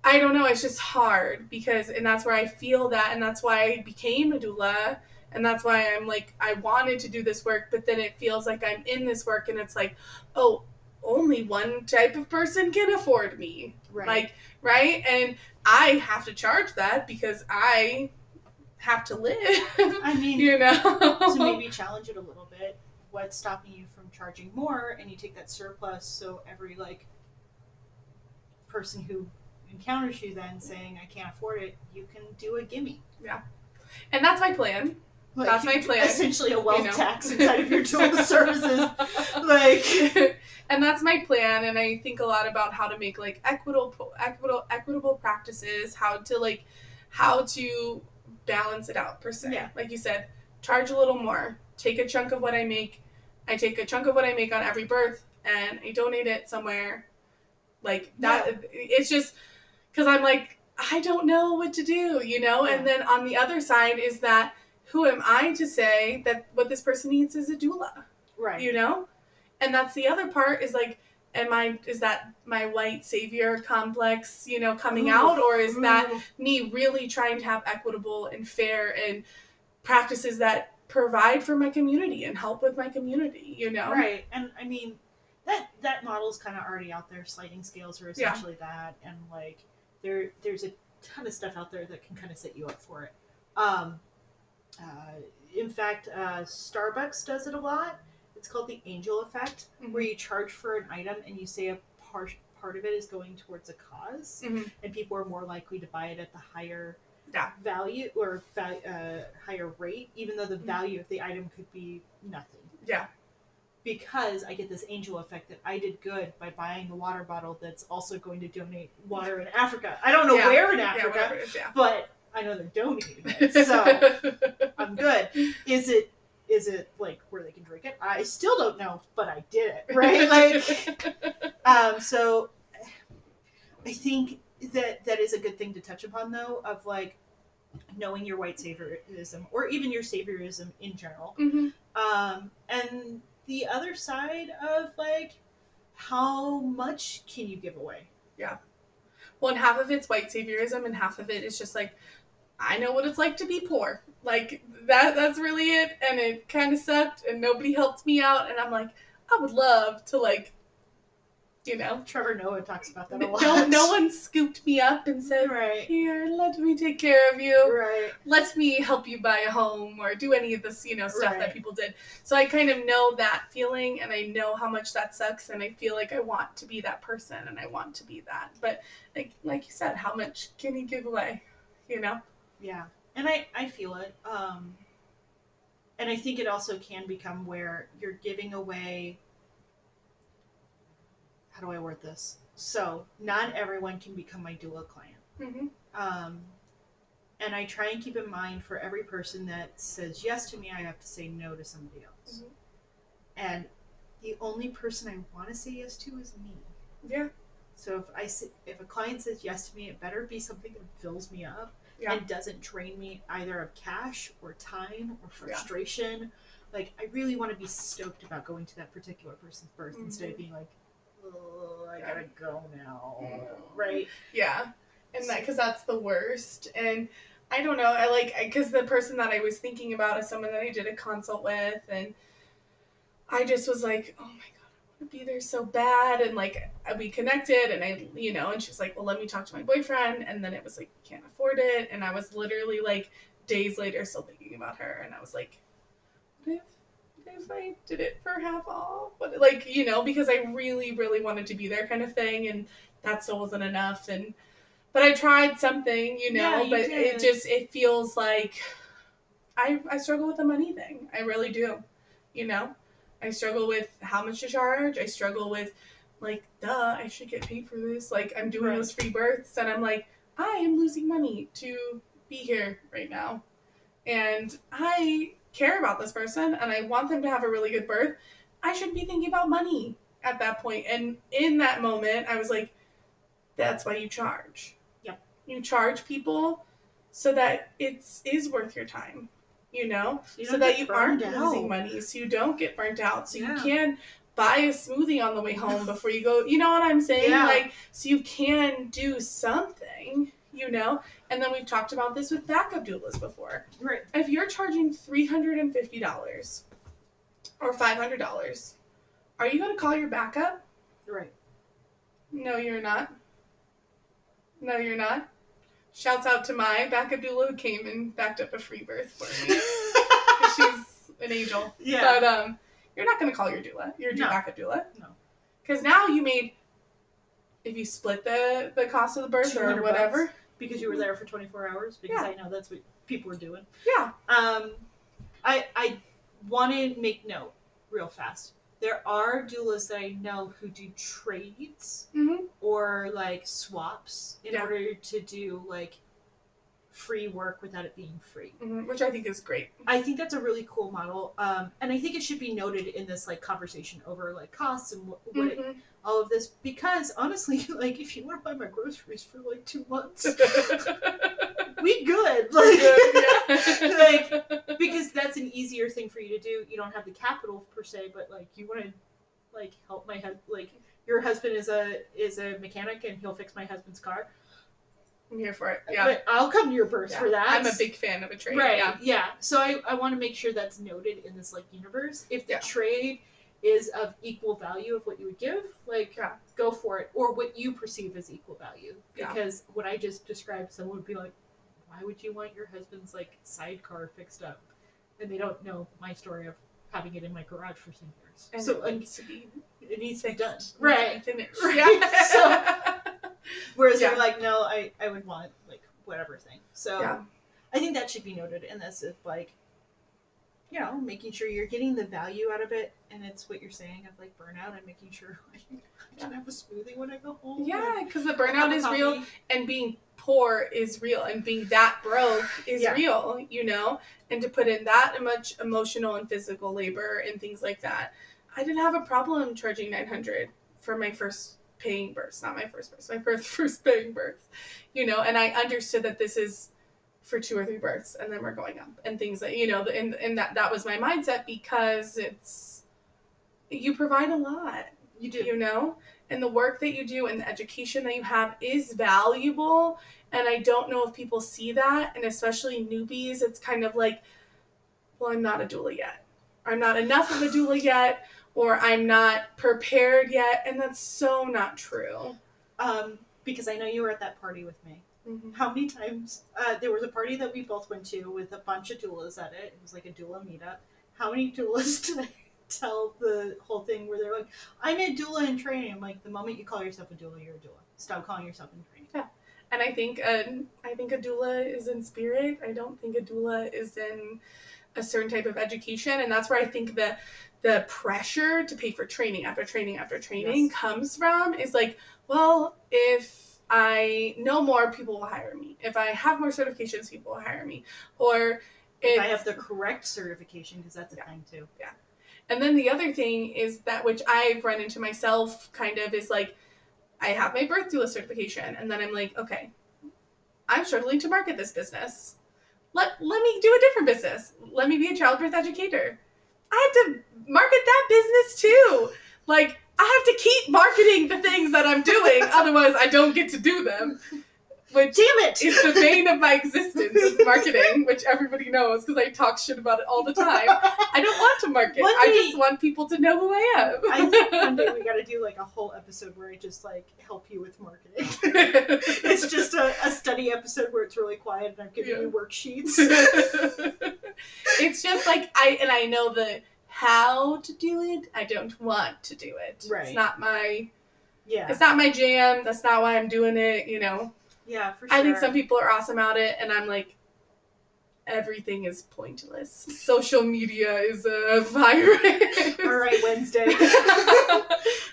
I don't know, it's just hard and that's where I feel that, and that's why I became a doula, and that's why I'm like, I wanted to do this work, but then it feels like I'm in this work, and it's like, oh, only one type of person can afford me. Right. Like, right? And I have to charge that because I have to live. I mean, you know? So maybe challenge it a little bit. What's stopping you from charging more? And you take that surplus, so every like person who encounters you then saying I can't afford it, you can do a gimme. Yeah. And that's my plan. Like, that's my plan. Essentially a wealth tax inside of your doula services. Like, and that's my plan. And I think a lot about how to make like equitable practices, how to balance it out per se. Yeah. Like you said, charge a little more. Take a chunk of what I make. I take a chunk of what I make on every birth and I donate it somewhere. Like that. Yeah. It's just because I'm like, I don't know what to do, you know? Yeah. And then on the other side is that who am I to say that what this person needs is a doula? Right. You know? And that's the other part is like, is that my white savior complex, you know, coming out? Or is that me really trying to have equitable and fair and practices that provide for my community and help with my community, you know? Right. And I mean, that model's kind of already out there. Sliding scales are essentially that. And like, there's a ton of stuff out there that can kind of set you up for it. In fact, Starbucks does it a lot. It's called the angel effect, where you charge for an item and you say a part of it is going towards a cause, and people are more likely to buy it at the higher value or higher rate, even though the value of the item could be nothing. Yeah. Because I get this angel effect that I did good by buying the water bottle that's also going to donate water in Africa. I don't know where in Africa, but I know they're donating it, so I'm good. Is it like where they can drink it? I still don't know, but I did it, right? Like, so I think that is a good thing to touch upon, though, of like knowing your white saviorism or even your saviorism in general, and the other side of like how much can you give away? Yeah. Well, and half of it's white saviorism, and half of it is just like, I know what it's like to be poor. Like, that's really it, and it kind of sucked, and nobody helped me out, and I'm like, I would love to, like, you know. Trevor Noah talks about that a lot. No one scooped me up and said, here, let me take care of you. Right. Let me help you buy a home or do any of this, you know, stuff that people did. So I kind of know that feeling, and I know how much that sucks, and I feel like I want to be that person, and I want to be that. But like you said, how much can you give away, you know? Yeah. And I feel it. And I think it also can become where you're giving away. How do I word this? So, not everyone can become my doula client. And I try and keep in mind for every person that says yes to me, I have to say no to somebody else. And the only person I want to say yes to is me. Yeah. So if a client says yes to me, it better be something that fills me up and doesn't drain me either of cash or time or frustration. Yeah. Like, I really want to be stoked about going to that particular person's birth instead of being like, oh, I gotta go now. Right? Yeah. And because that's the worst. And I don't know, because the person that I was thinking about is someone that I did a consult with, and I just was like, oh my God, I want to be there so bad. And like, we connected, and I, you know, and she was like, well, let me talk to my boyfriend. And then it was like, can't afford it. And I was literally like days later still thinking about her. And I was like, what if I did it for half off? But like, you know, because I really, really wanted to be there kind of thing. And that still wasn't enough. But I tried something, you know, but it feels like I struggle with the money thing. I really do, you know. I struggle with how much to charge. I struggle with, like, I should get paid for this. Like, I'm doing those free births, and I'm like, I am losing money to be here right now. And I care about this person, and I want them to have a really good birth. I shouldn't be thinking about money at that point. And in that moment, I was like, that's why you charge. Yep. You charge people so that it is worth your time, you know? So that you aren't losing money, so you don't get burnt out, so you can buy a smoothie on the way home before you go, you know what I'm saying? Yeah. Like, so you can do something, you know? And then we've talked about this with backup doulas before. Right. If you're charging $350 or $500, are you going to call your backup? Right. No, you're not. No, you're not. Shouts out to my backup doula who came and backed up a free birth for me. She's an angel. Yeah. But you're not going to call your doula, your No. backup doula. No. Because now you made, if you split the cost of the birth or whatever. Bucks because you were there for 24 hours, because I know that's what people are doing. Yeah. I want to make note real fast. There are doulas that I know who do trades or like swaps in order to do like free work without it being free, which I think is great. I think that's a really cool model, and I think it should be noted in this like conversation over like costs and all of this, because honestly, like if you want to buy my groceries for like 2 months, we good, like because that's an easier thing for you to do. You don't have the capital per se, but like you want to like help my husband. Like your husband is a mechanic and he'll fix my husband's car. I'm here for it. Yeah. But I'll come to your birth for that. I'm a big fan of a trade. Right. Yeah. So I want to make sure that's noted in this like universe. If the trade is of equal value of what you would give, like go for it, or what you perceive as equal value. Because what I just described, someone would be like, why would you want your husband's like sidecar fixed up? And they don't know my story of having it in my garage for 10 years. And so it needs to be done. Right. Finished. Right. So whereas they're like, no, I would want like whatever thing. So I think that should be noted in this, if like, you know, making sure you're getting the value out of it, and it's what you're saying of like burnout and making sure I can have a smoothie when I go home. Yeah, because the burnout is real, and being poor is real, and being that broke is real, you know, and to put in that much emotional and physical labor and things like that. I didn't have a problem charging $900 for my first paying births, not my first birth, my first paying birth, you know, and I understood that this is for 2 or 3 births, and then we're going up, and things that, you know, and that was my mindset, because it's, you provide a lot, you do, you know, and the work that you do and the education that you have is valuable, and I don't know if people see that, and especially newbies, it's kind of like, well, I'm not a doula yet, I'm not enough of a doula yet, or I'm not prepared yet, and that's so not true. Because I know you were at that party with me. How many times there was a party that we both went to with a bunch of doulas at it. It was like a doula meetup. How many doulas did I tell the whole thing where they're like, I'm a doula in training? I'm like, the moment you call yourself a doula, you're a doula. Stop calling yourself in training. Yeah. And I think a doula is in spirit. I don't think a doula is in a certain type of education, and that's where I think the pressure to pay for training after training after training comes from, is like, well, if I know more, people will hire me. If I have more certifications, people will hire me. Or if I have the correct certification, because that's a thing too. Yeah. And then the other thing is that, which I've run into myself kind of, is like, I have my birth doula certification, and then I'm like, okay, I'm struggling to market this business. Let me do a different business. Let me be a childbirth educator. I have to market that business too. Like, I have to keep marketing the things that I'm doing, otherwise I don't get to do them. Which, damn it! It's the bane of my existence, is marketing, which everybody knows because I talk shit about it all the time. I don't want to market. I just want people to know who I am. I think one day we gotta do like a whole episode where I just like help you with marketing. It's just a study episode where it's really quiet and I'm giving you worksheets. It's just like, I know the how to do it. I don't want to do it. Right. It's not my jam. That's not why I'm doing it, you know. Yeah, for sure. I think some people are awesome at it, and I'm like, everything is pointless. Social media is a virus. All right, Wednesday.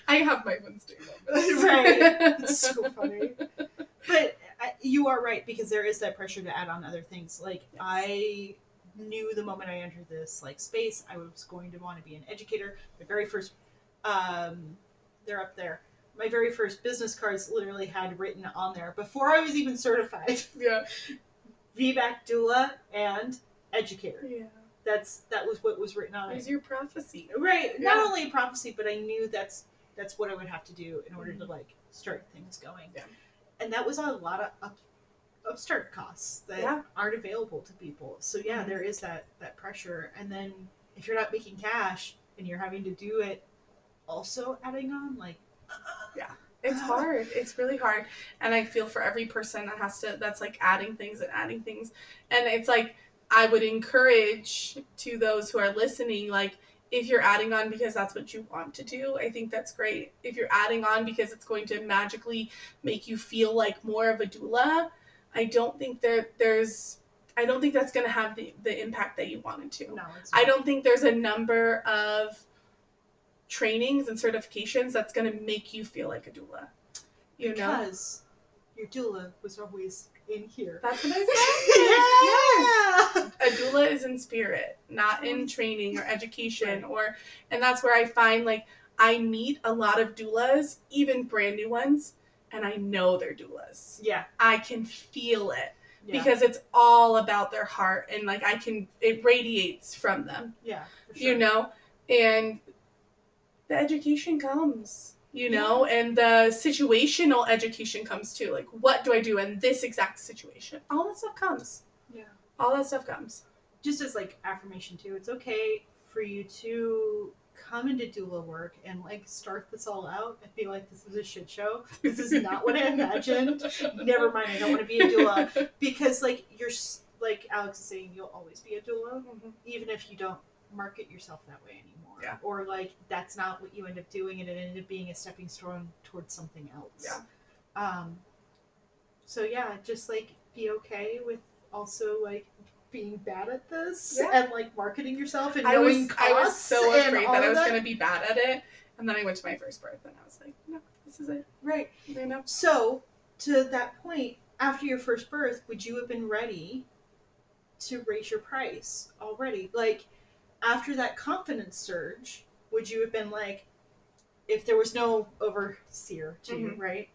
I have my Wednesday moments. Right. It's so funny. But you are right, because there is that pressure to add on other things. Like, I knew the moment I entered this like space, I was going to want to be an educator. My very first, they're up there. My very first business cards literally had written on there, before I was even certified, VBAC doula and educator. Yeah. That was what was written on it. It was your prophecy. Right. Yeah. Not only a prophecy, but I knew that's what I would have to do in order to like start things going. Yeah. And that was a lot of upstart costs that aren't available to people. So there is that pressure. And then if you're not making cash and you're having to do it, also adding on, like, Yeah. It's hard. It's really hard. And I feel for every person that's like adding things and adding things. And it's like, I would encourage to those who are listening, like, if you're adding on because that's what you want to do, I think that's great. If you're adding on because it's going to magically make you feel like more of a doula, I don't think I don't think that's going to have the impact that you wanted to. No, it's I not. don't think there's a number of trainings and certifications that's going to make you feel like a doula. You know? Because your doula was always in here. That's what I said. Yeah. Yes. A doula is in spirit, not in training or education. Right. And that's where I find, like, I meet a lot of doulas, even brand new ones, and I know they're doulas. Yeah. I can feel it. Yeah. Because it's all about their heart, and like it radiates from them. Yeah, for sure. You know? And the education comes, you know, and the situational education comes too. Like, what do I do in this exact situation? All that stuff comes. Yeah. All that stuff comes. Just as like affirmation too, it's okay for you to come into doula work and like start this all out and be like, this is a shit show. This is not what I imagined. Never mind, I don't want to be a doula. Because like like Alex is saying, you'll always be a doula, even if you don't market yourself that way anymore. Yeah. Or like that's not what you end up doing and it ended up being a stepping stone towards something else. Yeah. So yeah, just like be okay with also like being bad at this and like marketing yourself and knowing costs. I was so afraid that I was that. going to be bad at it, and then I went to my first birth and I was like, no, this is it. Right. You know? So to that point, after your first birth, would you have been ready to raise your price already? Like after that confidence surge, would you have been like, if there was no overseer to you, right?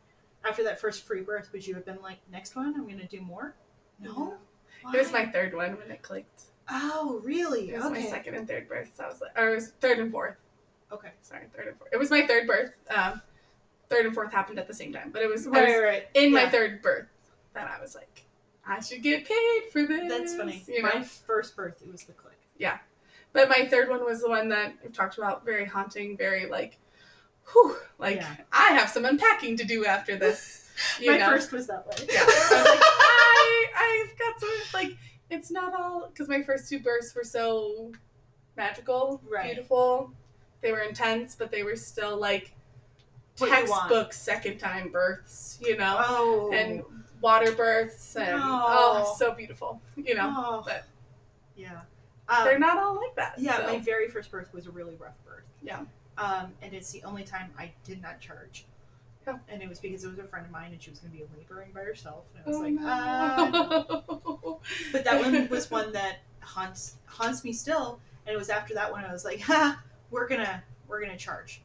After that first free birth, would you have been like, next one, I'm going to do more? No. It was my third one when it clicked. Oh, really? It was my second and third birth. So I was like, or it was third and fourth. Okay. Sorry, third and fourth. It was my third birth. Third and fourth happened at the same time, but it was right. in my third birth that I was like, I should get paid for this. That's funny. You know? My first birth, it was the click. Yeah. But my third one was the one that we've talked about, very haunting, very like, whew, like I have some unpacking to do after this. My first was that way. Yeah. I was like, I've got some, like, it's not all, because my first two births were so magical, beautiful. They were intense, but they were still like textbook second time births, you know? Oh. And water births, and so beautiful, you know? But yeah. They're not all like that. Yeah, so. My very first birth was a really rough birth. Yeah. And it's the only time I did not charge. Yeah. And it was because it was a friend of mine and she was going to be laboring by herself. And I was no. But that one was one that haunts me still. And it was after that one I was like, ha, we're gonna charge.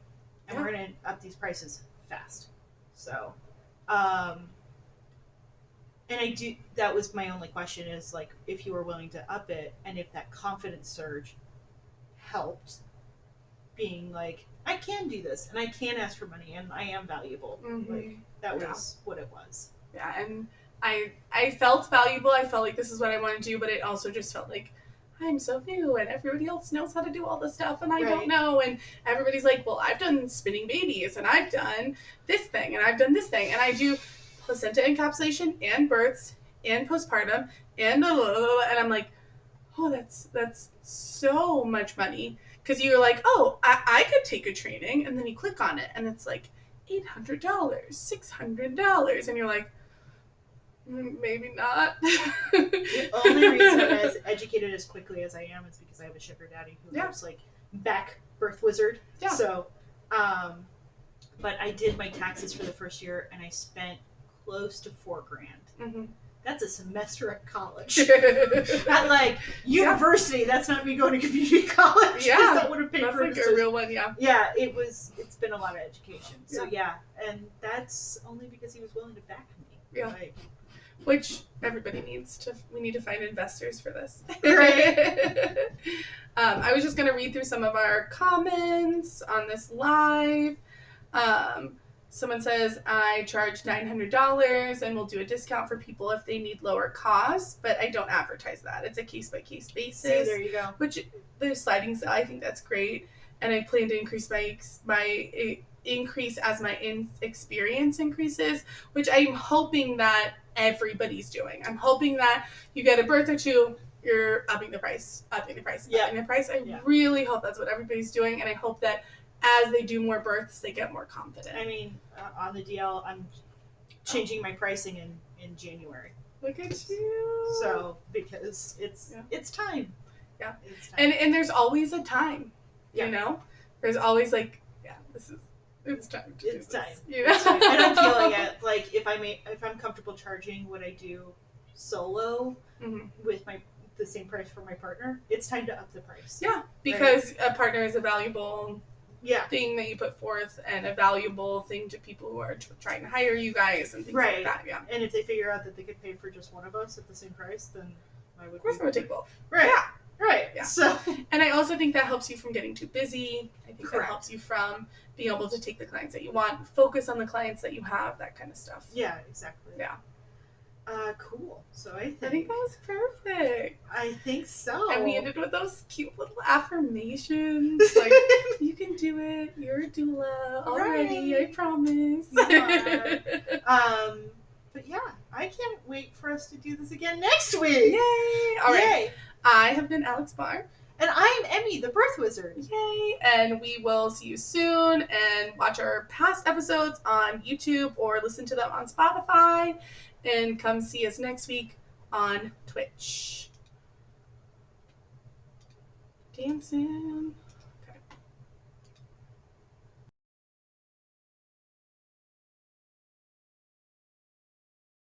And we're going to up these prices fast. So, and I do, that was my only question is like, if you were willing to up it and if that confidence surge helped being like, I can do this and I can ask for money and I am valuable. Like that was what it was. Yeah. And I felt valuable. I felt like this is what I want to do, but it also just felt like I'm so new and everybody else knows how to do all this stuff and I don't know. And everybody's like, well, I've done spinning babies and I've done this thing and I've done this thing and I do placenta encapsulation and births and postpartum and I'm like, oh, that's so much money. Because you're like, oh, I could take a training, and then you click on it and it's like $800, $600, and you're like, maybe not. The only reason I'm as educated as quickly as I am is because I have a sugar daddy who helps like back birth wizard. Yeah. So, but I did my taxes for the first year and I spent close to $4,000. That's a semester at college. At like university. That's not me going to community college. Yeah, that would have paid for like a real one. Yeah. Yeah, it's been a lot of education. So and that's only because he was willing to back me. Yeah. Like, which everybody needs to. We need to find investors for this. Right. I was just gonna read through some of our comments on this live. Someone says, I charge $900 and we'll do a discount for people if they need lower costs, but I don't advertise that. It's a case-by-case basis. See, there you go. Which, the sliding scale, I think that's great. And I plan to increase my increase as my experience increases, which I'm hoping that everybody's doing. I'm hoping that you get a birth or two, you're upping the price, upping the price, Yeah. upping the price. I Yeah. really hope that's what everybody's doing, and I hope that as they do more births, they get more confident. I mean, on the DL, I'm changing my pricing in January. Look at you. So because it's time. Yeah. It's time. And there's always a time. Yeah. You know? There's always like, it's time to it's do time. this. You know? It's time. And I'm feeling it. Like if I'm comfortable charging what I do solo with the same price for my partner, it's time to up the price. Yeah, because a partner is a valuable yeah. thing that you put forth and a valuable thing to people who are trying to hire you guys and things like that. Yeah. And if they figure out that they could pay for just one of us at the same price, then I would. Of course, I would take both. Right. Yeah. Right. Yeah. So. And I also think that helps you from getting too busy. I think Correct. that helps you from being able to take the clients that you want, focus on the clients that you have, that kind of stuff. Yeah. Exactly. Yeah. Cool. So I think that was perfect. I think so. And we ended with those cute little affirmations. Like, you can do it. You're a doula already. Right. I promise. But yeah, I can't wait for us to do this again next week. Yay! All right. Yay. I have been Alex Barr. And I'm Emmy, the birth wizard. Yay! And we will see you soon, and watch our past episodes on YouTube or listen to them on Spotify, and come see us next week on Twitch. Dancing.